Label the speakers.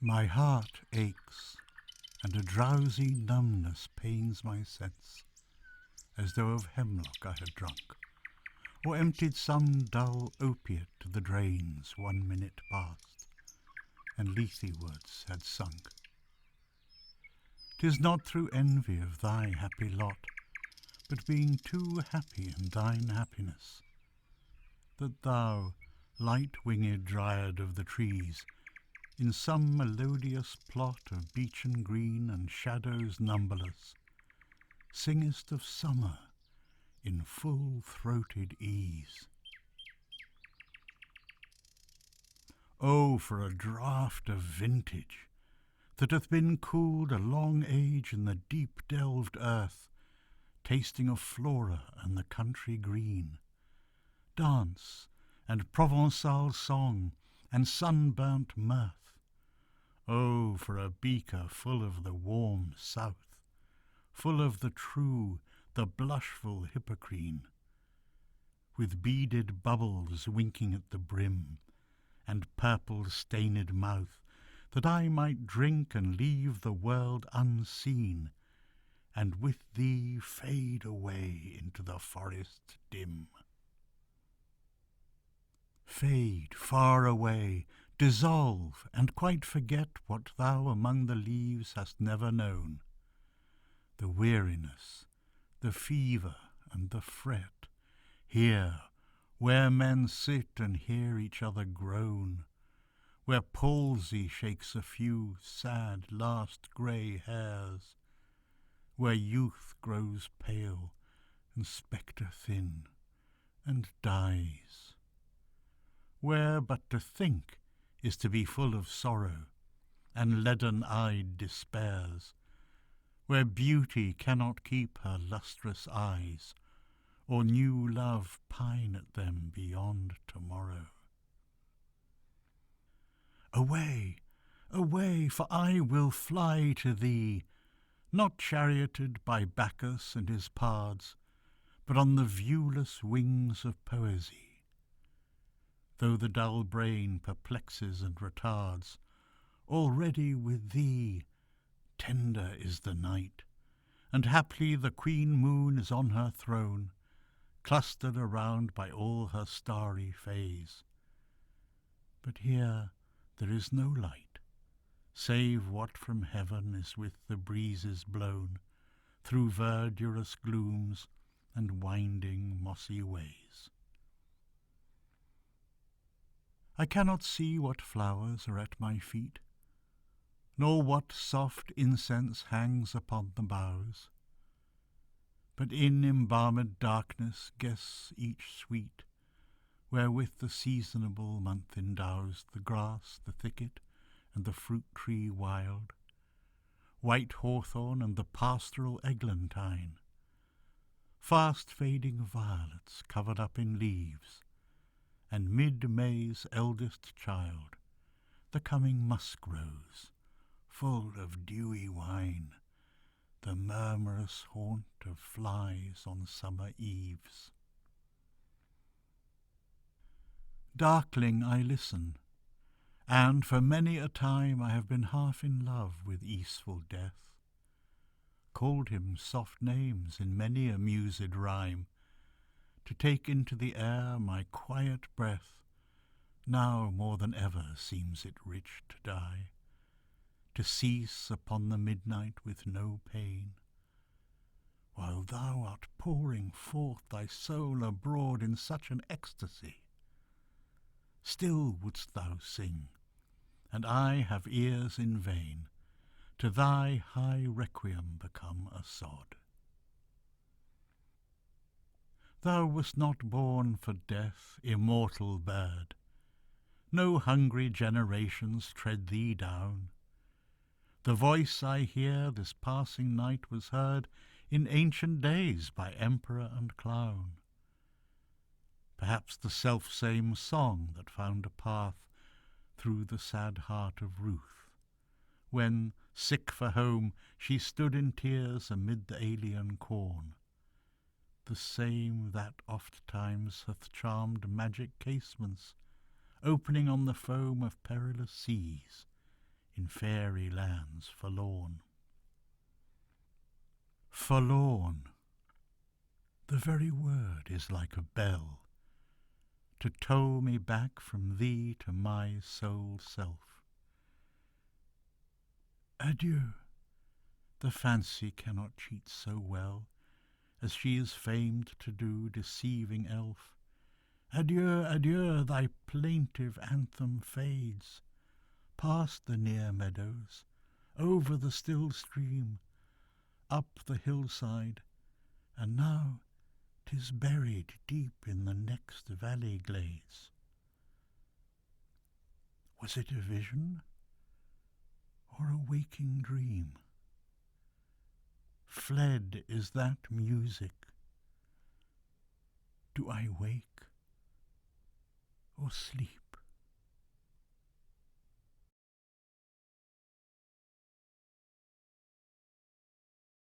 Speaker 1: My heart aches, and a drowsy numbness pains my sense, as though of hemlock I had drunk, or emptied some dull opiate to the drains 1 minute past, and Lethe-wards had sunk. 'Tis not through envy of thy happy lot, but being too happy in thine happiness, that thou, light-winged dryad of the trees, in some melodious plot of beechen green and shadows numberless, singest of summer in full-throated ease. Oh, for a draught of vintage that hath been cooled a long age in the deep-delved earth, tasting of flora and the country green, dance and Provençal song and sunburnt mirth. Oh, for a beaker full of the warm south, full of the true, the blushful Hippocrene, with beaded bubbles winking at the brim, and purple-stained mouth, that I might drink and leave the world unseen, and with thee fade away into the forest dim. Fade far away, dissolve, and quite forget what thou among the leaves hast never known, the weariness, the fever, and the fret, here, where men sit and hear each other groan, where palsy shakes a few sad last grey hairs, where youth grows pale and spectre-thin and dies, where but to think is to be full of sorrow, and leaden-eyed despairs, where beauty cannot keep her lustrous eyes, or new love pine at them beyond tomorrow. Away, away, for I will fly to thee, not charioted by Bacchus and his pards, but on the viewless wings of poesy. Though the dull brain perplexes and retards, already with thee tender is the night, and haply the queen moon is on her throne, clustered around by all her starry fays. But here there is no light, save what from heaven is with the breezes blown, through verdurous glooms and winding mossy ways. I cannot see what flowers are at my feet, nor what soft incense hangs upon the boughs, but in embalmed darkness guess each sweet, wherewith the seasonable month endows the grass, the thicket, and the fruit-tree wild, white hawthorn and the pastoral eglantine, fast-fading violets covered up in leaves, and mid-May's eldest child, the coming musk-rose, full of dewy wine, the murmurous haunt of flies on summer eves. Darkling I listen, and for many a time I have been half in love with easeful death, called him soft names in many a mused rhyme, to take into the air my quiet breath. Now more than ever seems it rich to die, to cease upon the midnight with no pain, while thou art pouring forth thy soul abroad in such an ecstasy. Still wouldst thou sing, and I have ears in vain, to thy high requiem become a sod. Thou wast not born for death, immortal bird. No hungry generations tread thee down. The voice I hear this passing night was heard in ancient days by emperor and clown. Perhaps the self-same song that found a path through the sad heart of Ruth, when, sick for home, she stood in tears amid the alien corn, the same that oft times hath charmed magic casements, opening on the foam of perilous seas, in fairy lands forlorn. Forlorn, the very word is like a bell, to toll me back from thee to my sole self. Adieu, the fancy cannot cheat so well, as she is famed to do, deceiving elf. Adieu, adieu, thy plaintive anthem fades, past the near meadows, over the still stream, up the hillside, and now 'tis buried deep in the next valley glades. Was it a vision, or a waking dream? Fled is that music. Do I wake or sleep?